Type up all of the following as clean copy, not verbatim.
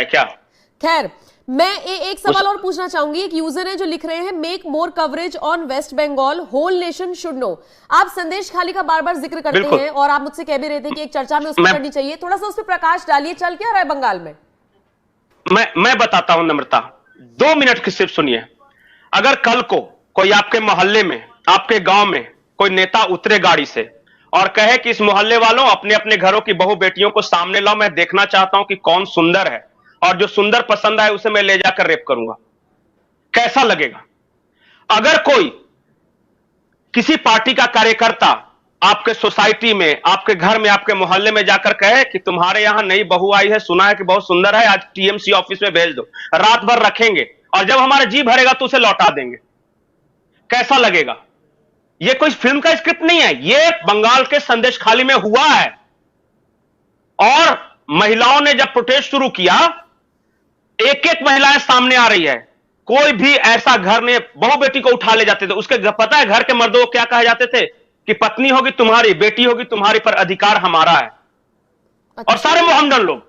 है क्या? खैर, मैं एक सवाल और पूछना चाहूंगी। एक यूजर है जो लिख रहे हैं, make more coverage on West Bengal, whole nation should know. आप संदेश खाली का बार बार जिक्र करते हैं और आप मुझसे कह भी रहे थे कि एक चर्चा में उस पर करनी चाहिए। थोड़ा सा उस पर प्रकाश डालिए, चल क्या रहा है बंगाल में? मैं बताता हूं नम्रता, 2 मिनट की सिर्फ सुनिए। अगर कल को कोई आपके मोहल्ले में, आपके गांव में कोई नेता उतरे गाड़ी से और कहे कि इस मोहल्ले वालों अपने अपने घरों की बहू बेटियों को सामने लाओ, मैं देखना चाहता हूं कि कौन सुंदर है, और जो सुंदर पसंद आए उसे मैं ले जाकर रेप करूंगा, कैसा लगेगा? अगर कोई किसी पार्टी का कार्यकर्ता आपके सोसाइटी में, आपके घर में, आपके मोहल्ले में जाकर कहे कि तुम्हारे यहां नई बहू आई है, सुना है कि बहुत सुंदर है, आज टीएमसी ऑफिस में भेज दो, रात भर रखेंगे और जब हमारा जी भरेगा तो उसे लौटा देंगे, कैसा लगेगा? यह कोई फिल्म का स्क्रिप्ट नहीं है, यह बंगाल के संदेश खाली में हुआ है। और महिलाओं ने जब प्रोटेस्ट शुरू किया, एक एक महिलाएं सामने आ रही है। कोई भी ऐसा घर में बहू बेटी को उठा ले जाते थे, उसके पता है घर के मर्दों को क्या कहा जाते थे कि पत्नी होगी तुम्हारी, बेटी होगी तुम्हारी, पर अधिकार हमारा है। और सारे मोहम्मदन लोग,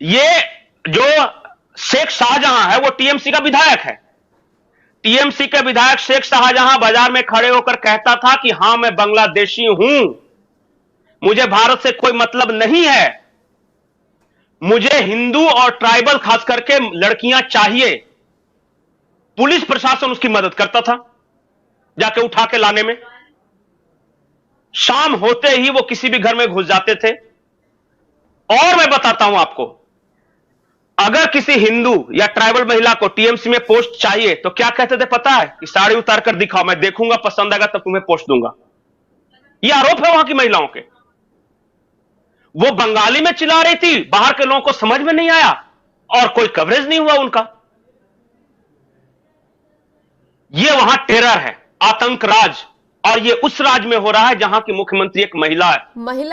ये जो शेख शाहजहां है वो टीएमसी का विधायक है। टीएमसी के विधायक शेख शाहजहां बाजार में खड़े होकर कहता था कि हां मैं बांग्लादेशी हूं, मुझे भारत से कोई मतलब नहीं है, मुझे हिंदू और ट्राइबल खास करके लड़कियां चाहिए। पुलिस प्रशासन उसकी मदद करता था जाके उठा के लाने में। शाम होते ही वो किसी भी घर में घुस जाते थे। और मैं बताता हूं आपको, अगर किसी हिंदू या ट्राइबल महिला को टीएमसी में पोस्ट चाहिए तो क्या कहते थे पता है? कि साड़ी उतार कर दिखाओ, मैं देखूंगा, पसंद आएगा तब तुम्हें पोस्ट दूंगा। यह आरोप है वहां की महिलाओं के। वो बंगाली में चिल्ला रही थी, बाहर के लोगों को समझ में नहीं आया और कोई कवरेज नहीं हुआ उनका। ये वहां टेरर है, आतंक राज, और ये उस राज में हो रहा है जहां की मुख्यमंत्री एक महिला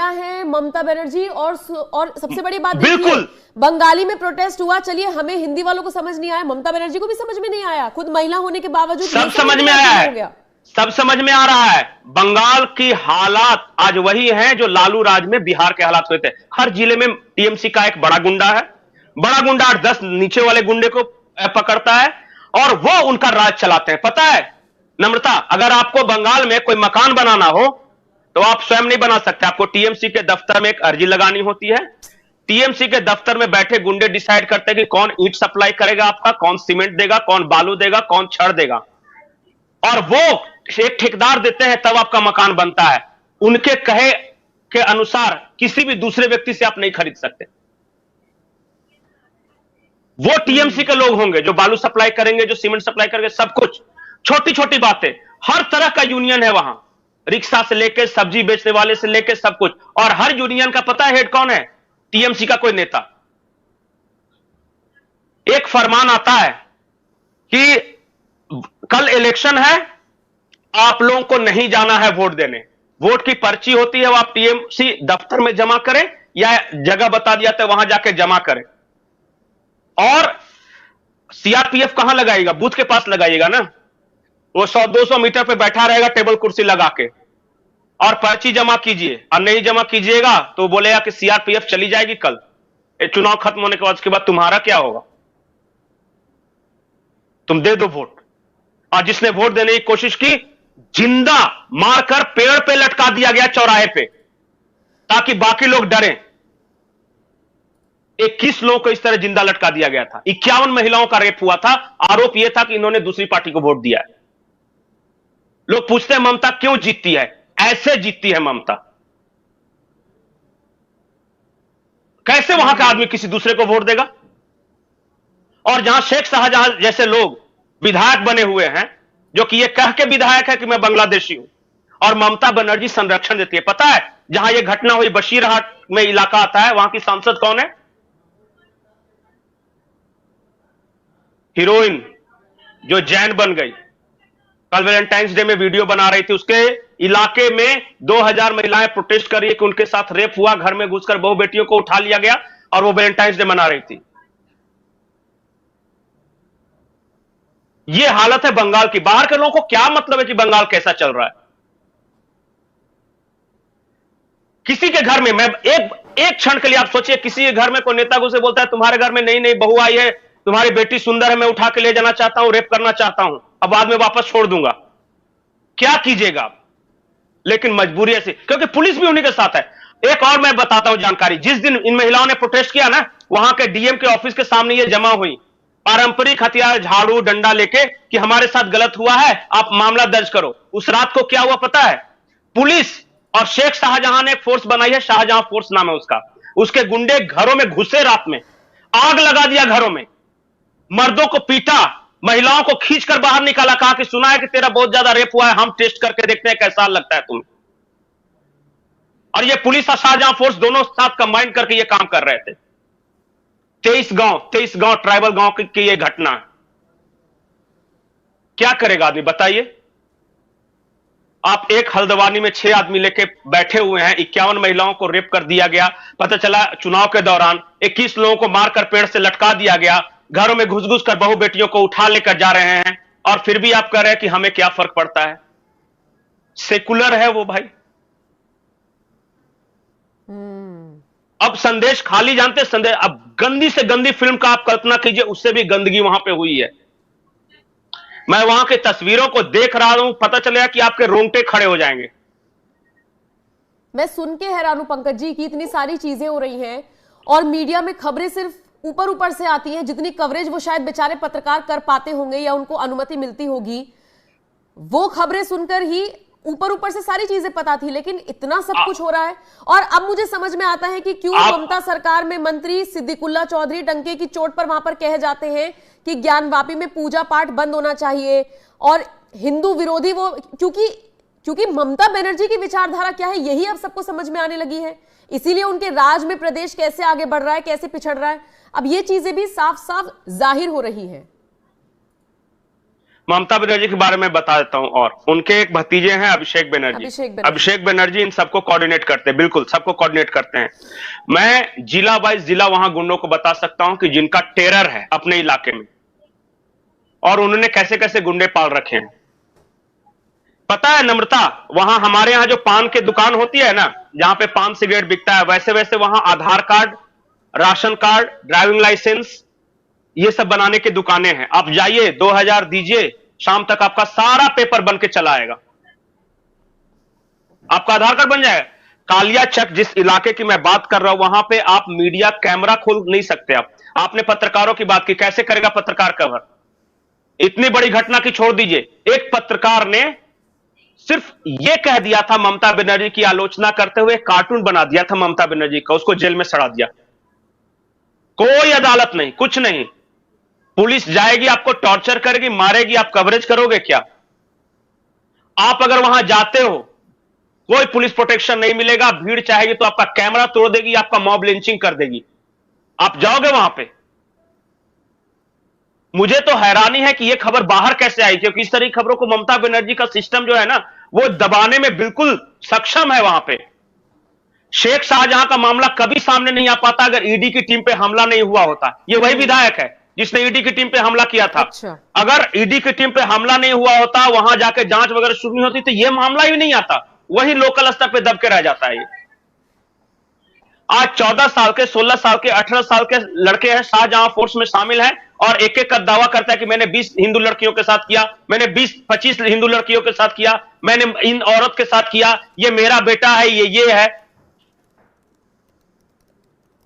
है ममता बनर्जी। और सबसे बड़ी बात, बिल्कुल बंगाली में प्रोटेस्ट हुआ, चलिए हमें हिंदी वालों को समझ नहीं आया, ममता बनर्जी को भी समझ में नहीं आया, खुद महिला होने के बावजूद सब समझ में आया है, सब समझ में आ रहा है। बंगाल की हालात आज वही हैं जो लालू राज में बिहार के हालात हुए थे। हर जिले में टीएमसी का एक बड़ा गुंडा है, बड़ा गुंडा 8-10 नीचे वाले गुंडे को पकड़ता है और वो उनका राज चलाते हैं। पता है नम्रता, अगर आपको बंगाल में कोई मकान बनाना हो तो आप स्वयं नहीं बना सकते, आपको टीएमसी के दफ्तर में एक अर्जी लगानी होती है। टीएमसी के दफ्तर में बैठे गुंडे डिसाइड करते हैं कि कौन ईंट सप्लाई करेगा आपका, कौन सीमेंट देगा, कौन बालू देगा, कौन छड़ देगा, और वो एक ठेकेदार देते हैं, तब आपका मकान बनता है। उनके कहे के अनुसार किसी भी दूसरे व्यक्ति से आप नहीं खरीद सकते। वो टीएमसी के लोग होंगे जो बालू सप्लाई करेंगे, जो सीमेंट सप्लाई करेंगे, सब कुछ छोटी छोटी बातें। हर तरह का यूनियन है वहां, रिक्शा से लेके सब्जी बेचने वाले से लेके सब कुछ। और हर यूनियन का पता है हेड कौन है? टीएमसी का कोई नेता। एक फरमान आता है कि कल इलेक्शन है, आप लोगों को नहीं जाना है वोट देने, वोट की पर्ची होती है वो आप टीएमसी दफ्तर में जमा करें या जगह बता दिया था वहां जाके जमा करें। और सीआरपीएफ कहां लगाएगा? बूथ के पास लगाइएगा ना, वो 100-200 मीटर पे बैठा रहेगा टेबल कुर्सी लगा के, और पर्ची जमा कीजिए। और नहीं जमा कीजिएगा तो बोलेगा कि सीआरपीएफ चली जाएगी कल, चुनाव खत्म होने के बाद, उसके बाद तुम्हारा क्या होगा? तुम दे दो वोट। और जिसने वोट देने की कोशिश की, जिंदा मारकर पेड़ पे लटका दिया गया चौराहे पे, ताकि बाकी लोग डरें। 21 लोगों को इस तरह जिंदा लटका दिया गया था। 51 महिलाओं का रेप हुआ था। आरोप यह था कि इन्होंने दूसरी पार्टी को वोट दिया है। लोग पूछते हैं ममता क्यों जीतती है? ऐसे जीतती है ममता। कैसे वहां का आदमी किसी दूसरे को वोट देगा? और जहां शेख शाहजहां जैसे लोग विधायक बने हुए हैं, जो कि ये कह के विधायक है कि मैं बांग्लादेशी हूं, और ममता बनर्जी संरक्षण देती है। पता है जहां यह घटना हुई बशीरहाट में इलाका आता है, वहां की सांसद कौन है? हीरोइन जो जैन बन गई, कल वैलेंटाइंस डे में वीडियो बना रही थी। उसके इलाके में 2000 महिलाएं प्रोटेस्ट कर रही है कि उनके साथ रेप हुआ, घर में घुसकर बहु बेटियों को उठा लिया गया, और वो वैलेंटाइंस डे मना रही थी। ये हालत है बंगाल की। बाहर के लोगों को क्या मतलब है कि बंगाल कैसा चल रहा है? किसी के घर में, मैं एक एक क्षण के लिए आप सोचिए, किसी के घर में कोई नेता घुसे बोलता है तुम्हारे घर में नई नई बहू आई है, तुम्हारी बेटी सुंदर है, मैं उठा के ले जाना चाहता हूं, रेप करना चाहता हूं, अब बाद में वापस छोड़ दूंगा, क्या कीजिएगा आप? लेकिन मजबूरी ऐसी, क्योंकि पुलिस भी उन्हीं के साथ है। एक और मैं बताता हूं जानकारी, जिस दिन इन महिलाओं ने प्रोटेस्ट किया ना, वहां के डीएम के ऑफिस के सामने ये जमा हुई, पारंपरिक हथियार, झाड़ू, डंडा लेके कि हमारे साथ गलत हुआ है, आप मामला दर्ज करो। उस रात को क्या हुआ पता है? पुलिस और शेख शाहजहां ने एक फोर्स बनाई है, शाहजहां फोर्स नाम है उसका, उसके गुंडे घरों में घुसे, रात में आग लगा दिया, घरों में मर्दों को पीटा, महिलाओं को खींचकर बाहर निकाला, कहा कि सुना है कि तेरा बहुत ज्यादा रेप हुआ है, हम टेस्ट करके देखते हैं कैसा लगता है तुम्हें। और ये पुलिस और शाहजहां फोर्स दोनों साथ कंबाइन करके ये काम कर रहे थे। 23 गांव ट्राइबल गांव की ये घटना है। क्या करेगा आदमी बताइए? आप एक हल्द्वानी में 6 आदमी लेके बैठे हुए हैं, 51 महिलाओं को रेप कर दिया गया, पता चला चुनाव के दौरान 21 लोगों को मारकर पेड़ से लटका दिया गया, घरों में घुस घुस कर बहू बेटियों को उठा लेकर जा रहे हैं, और फिर भी आप कह रहे हैं कि हमें क्या फर्क पड़ता है? सेकुलर है वो भाई। अब संदेश खाली जानते, संदेश, अब गंदी से गंदी फिल्म का आप कल्पना कीजिए, उससे भी गंदगी वहां पे हुई है। मैं वहां की तस्वीरों को देख रहा हूं, पता चलेगा कि आपके रोंगटे खड़े हो जाएंगे। मैं सुन के हैरान हूं पंकज जी कि इतनी सारी चीजें हो रही हैं और मीडिया में खबरें सिर्फ ऊपर ऊपर से आती हैं, जितनी कवरेज वो शायद बेचारे पत्रकार कर पाते होंगे या उनको अनुमति मिलती होगी, वो खबरें सुनकर ही ऊपर ऊपर से सारी चीजें पता थी, लेकिन इतना सब कुछ हो रहा है। और अब मुझे समझ में आता है कि क्यों ममता सरकार में मंत्री सिद्दीकुल्ला चौधरी डंके की चोट पर वहां पर कह जाते हैं कि ज्ञानवापी में पूजा पाठ बंद होना चाहिए, और हिंदू विरोधी वो, क्योंकि ममता बनर्जी की विचारधारा क्या है यही अब सबको समझ में आने लगी है, इसीलिए उनके राज में प्रदेश कैसे आगे बढ़ रहा है, कैसे पिछड़ रहा है, अब ये चीजें भी साफ साफ जाहिर हो रही हैं। ममता बनर्जी के बारे में बता देता हूं, और उनके एक भतीजे हैं अभिषेक बनर्जी इन सबको कोऑर्डिनेट करते हैं, बिल्कुल सबको कोऑर्डिनेट करते हैं। मैं जिला वाइज जिला वहां गुंडों को बता सकता हूं कि जिनका टेरर है अपने इलाके में, और उन्होंने कैसे कैसे गुंडे पाल रखे हैं। पता है नम्रता, वहां हमारे यहां जो पान की दुकान होती है ना, जहां पे पान सिगरेट बिकता है, वैसे वैसे वहां Aadhaar card, ration card, driving licence, ये सब बनाने की दुकानें हैं। आप जाइए, 2000 दीजिए, शाम तक आपका सारा पेपर बन के चला आएगा, आपका आधार कार्ड बन जाएगा। कालिया चक जिस इलाके की मैं बात कर रहा हूं, वहां पे आप मीडिया कैमरा खोल नहीं सकते। आपने पत्रकारों की बात की, कैसे करेगा पत्रकार कवर? इतनी बड़ी घटना की छोड़ दीजिए, एक पत्रकार ने सिर्फ यह कह दिया था ममता बनर्जी की आलोचना करते हुए, कार्टून बना दिया था ममता बनर्जी का, उसको जेल में सड़ा दिया। कोई अदालत नहीं, कुछ नहीं, पुलिस जाएगी, आपको टॉर्चर करेगी, मारेगी, आप कवरेज करोगे क्या? आप अगर वहां जाते हो, कोई पुलिस प्रोटेक्शन नहीं मिलेगा, भीड़ चाहेगी तो आपका कैमरा तोड़ देगी, आपका मॉब लिंचिंग कर देगी। आप जाओगे वहां पे? मुझे तो हैरानी है कि यह खबर बाहर कैसे आई, क्योंकि इस तरह की खबरों को ममता बनर्जी का सिस्टम जो है ना, वो दबाने में बिल्कुल सक्षम है। वहां पे शेख शाहजहां का मामला कभी सामने नहीं आ पाता अगर ईडी की टीम पे हमला नहीं हुआ होता। ये वही विधायक है जिसने ईडी की टीम पे हमला किया था। अच्छा। अगर ईडी की टीम पे हमला नहीं हुआ होता, वहां जाके जांच वगैरह शुरू नहीं होती, तो यह मामला ही नहीं आता, वही लोकल स्तर पे दब के रह जाता है। आज 14 साल के, 16 साल के, 18 साल के लड़के हैं, शाहजहां फोर्स में शामिल हैं, और एक एक का दावा करता है कि मैंने 20 हिंदू लड़कियों के साथ किया, मैंने 20-25 हिंदू लड़कियों के साथ किया, मैंने इन औरत के साथ किया, ये मेरा बेटा है, ये है।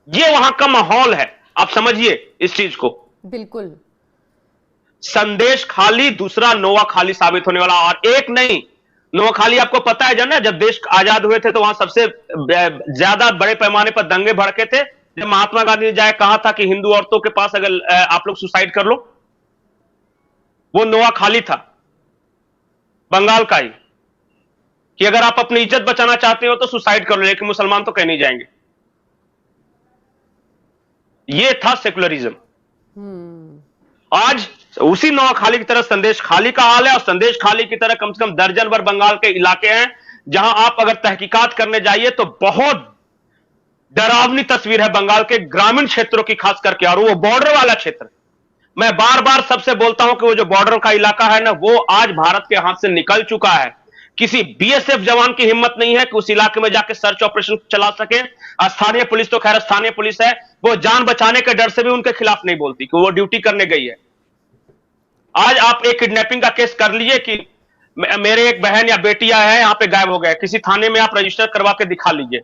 ये वहां का माहौल है, आप समझिए इस चीज को। बिल्कुल संदेश खाली दूसरा नोआ खाली साबित होने वाला, और एक नहीं, नोआ खाली आपको पता है ना, जब देश आजाद हुए थे तो वहां सबसे ज्यादा बड़े पैमाने पर दंगे भड़के थे जब महात्मा गांधी ने जाए कहा था कि हिंदू औरतों के पास अगर आप लोग सुसाइड कर लो, वो नोआ खाली था बंगाल का ही, कि अगर आप अपनी इज्जत बचाना चाहते हो तो सुसाइड कर लो, लेकिन मुसलमान तो कहीं नहीं जाएंगे। ये था सेकुलरिज्म। आज उसी नोआ खाली की तरह संदेश खाली का हाल है, और संदेश खाली की तरह कम से कम दर्जन भर बंगाल के इलाके हैं जहां आप अगर तहकीकात करने जाइए तो बहुत डरावनी तस्वीर है बंगाल के ग्रामीण क्षेत्रों की, खास करके, और वो बॉर्डर वाला क्षेत्र। मैं बार बार सबसे बोलता हूं कि वो जो बॉर्डर का इलाका है ना, वो आज भारत के हाथ से निकल चुका है। किसी बीएसएफ जवान की हिम्मत नहीं है कि उस इलाके में जाके सर्च ऑपरेशन चला सके। स्थानीय पुलिस तो खैर स्थानीय पुलिस है, वो जान बचाने के डर से भी उनके खिलाफ नहीं बोलती कि वो ड्यूटी करने गई है। आज आप एक किडनैपिंग का केस कर लीजिए कि मेरे एक बहन या बेटिया है यहां पे गायब हो गया, किसी थाने में आप रजिस्टर करवा के दिखा लीजिए।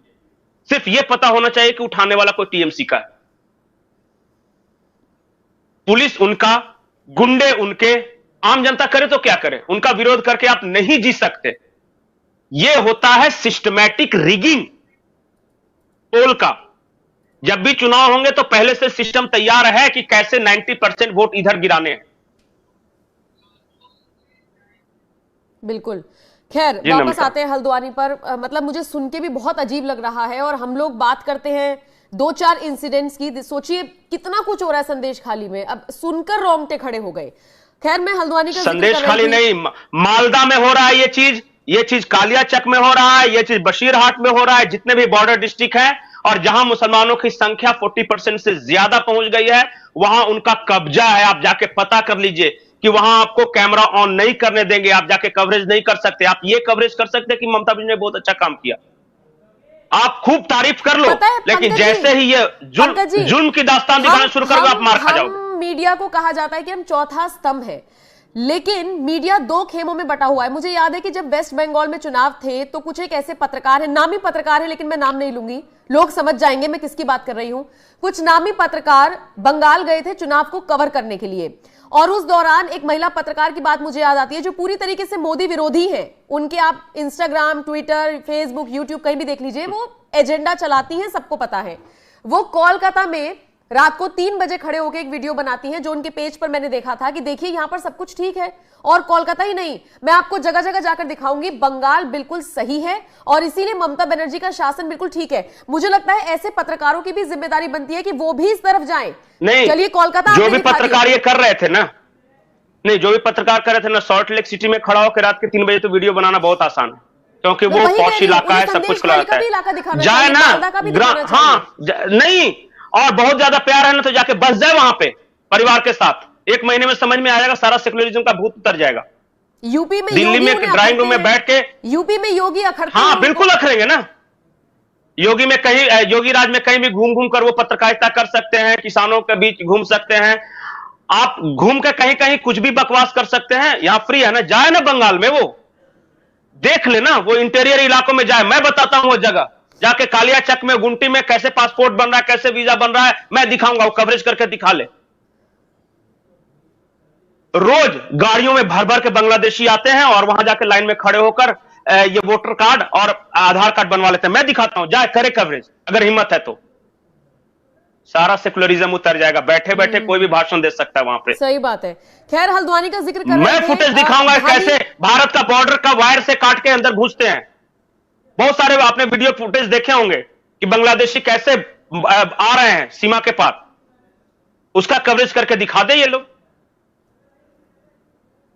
सिर्फ यह पता होना चाहिए कि उठाने वाला कोई टीएमसी का है। पुलिस उनका, गुंडे उनके, आम जनता करे तो क्या करे, उनका विरोध करके आप नहीं जी सकते। यह होता है सिस्टमैटिक रिगिंग पोल का। जब भी चुनाव होंगे तो पहले से सिस्टम तैयार है कि कैसे 90% वोट इधर गिराने हैं। बिल्कुल। खैर वापस आते हैं हल्द्वानी पर। मतलब मुझे सुन के भी बहुत अजीब लग रहा है, और हम लोग बात करते हैं 2-4 इंसिडेंट्स की, सोचिए कितना कुछ हो रहा है संदेश खाली में, अब सुनकर रोंगटे खड़े हो गए। खैर मैं हल्द्वानी का संदेश खाली नहीं, मालदा में हो रहा है ये चीज कालियाचक में हो रहा है, ये चीज बशीरहाट में हो रहा है, जितने भी बॉर्डर डिस्ट्रिक्ट है और जहां मुसलमानों की संख्या 40% से ज्यादा पहुंच गई है, वहां उनका कब्जा है। आप जाके पता कर लीजिए कि वहां आपको कैमरा ऑन नहीं करने देंगे, आप जाके कवरेज नहीं कर सकते। आप ये कवरेज कर सकते कि ममता बनर्जी ने बहुत अच्छा काम किया, आप खूब तारीफ कर लो, लेकिन जैसे ही ये जुल्म की दास्तान दिखाना शुरू कर दो, आप मार खा जाओगे। मीडिया को कहा जाता है कि हम चौथा स्तंभ है, लेकिन मीडिया 2 खेमों में बटा हुआ है। मुझे याद है कि जब वेस्ट बंगाल में चुनाव थे तो कुछ एक ऐसे पत्रकार हैं, नामी पत्रकार हैं, लेकिन मैं नाम नहीं लूंगी, लोग समझ जाएंगे मैं किसकी बात कर रही हूं। कुछ नामी पत्रकार बंगाल गए थे चुनाव को कवर करने के लिए, और उस दौरान एक महिला पत्रकार की बात मुझे याद आती है जो पूरी तरीके से मोदी विरोधी हैं। उनके आप इंस्टाग्राम, ट्विटर, फेसबुक, यूट्यूब कहीं भी देख लीजिए, वो एजेंडा चलाती हैं, सबको पता है। वो कोलकाता में रात को 3 बजे खड़े होकर एक वीडियो बनाती हैं, जो उनके पेज पर मैंने देखा था कि देखिए यहां पर सब कुछ ठीक है। और कोलकाता ही नहीं, मैं आपको जगह जगह जाकर दिखाऊंगी, बंगाल बिल्कुल सही है और इसीलिए ममता बनर्जी का शासन बिल्कुल ठीक है। मुझे लगता है ऐसे पत्रकारों की भी जिम्मेदारी बनती है कि वो भी इस तरफ जाएं। नहीं, चलिए कोलकाता जो भी पत्रकार ये कर रहे थे ना, नहीं जो भी पत्रकार कर रहे थे ना, सॉल्ट लेक सिटी में खड़ा होकर रात के 3 बजे तो वीडियो बनाना बहुत आसान है, क्योंकि वो पॉश इलाका है, सब कुछ खुला रहता है। जाए ना, हाँ नहीं, और बहुत ज्यादा प्यार है ना तो जाके बस जाए वहां पे परिवार के साथ, 1 महीने में समझ में आ जाएगा, सारा सेकुलरिज्म का भूत उतर जाएगा। यूपी में, दिल्ली में ड्राइंग रूम में बैठ के, यूपी में योगी अखड़ते, हाँ बिल्कुल अखड़ेंगे ना। योगी में कहीं, योगी राज में कहीं भी घूम घूम कर वो पत्रकारिता कर सकते हैं, किसानों के बीच घूम सकते हैं, आप घूम के कहीं कहीं कुछ भी बकवास कर सकते हैं। यहां फ्री है ना, जाए ना बंगाल में, वो देख लेना, वो इंटीरियर इलाकों में जाए, मैं बताता हूं वो जगह, जाके कालियाचक में, गुंटी में कैसे पासपोर्ट बन रहा है, कैसे वीजा बन रहा है, मैं दिखाऊंगा, वो कवरेज करके दिखा ले। रोज गाड़ियों में भर भर के बांग्लादेशी आते हैं और वहां जाके लाइन में खड़े होकर ये वोटर कार्ड और आधार कार्ड बनवा लेते हैं। मैं दिखाता हूं, जाए करे कवरेज, अगर हिम्मत है तो सारा सेकुलरिज्म उतर जाएगा। बैठे बैठे कोई भी भाषण दे सकता है वहां पे। सही बात है। खैर हल्द्वानी का जिक्र कर रहे मैं फुटेज दिखाऊंगा कैसे भारत का बॉर्डर का वायर से काट के अंदर घुसते हैं। बहुत सारे आपने वीडियो फुटेज देखे होंगे कि बांग्लादेशी कैसे आ रहे हैं सीमा के पार, उसका कवरेज करके दिखा दे ये लोग।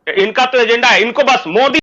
इनका तो एजेंडा है, इनको बस मोदी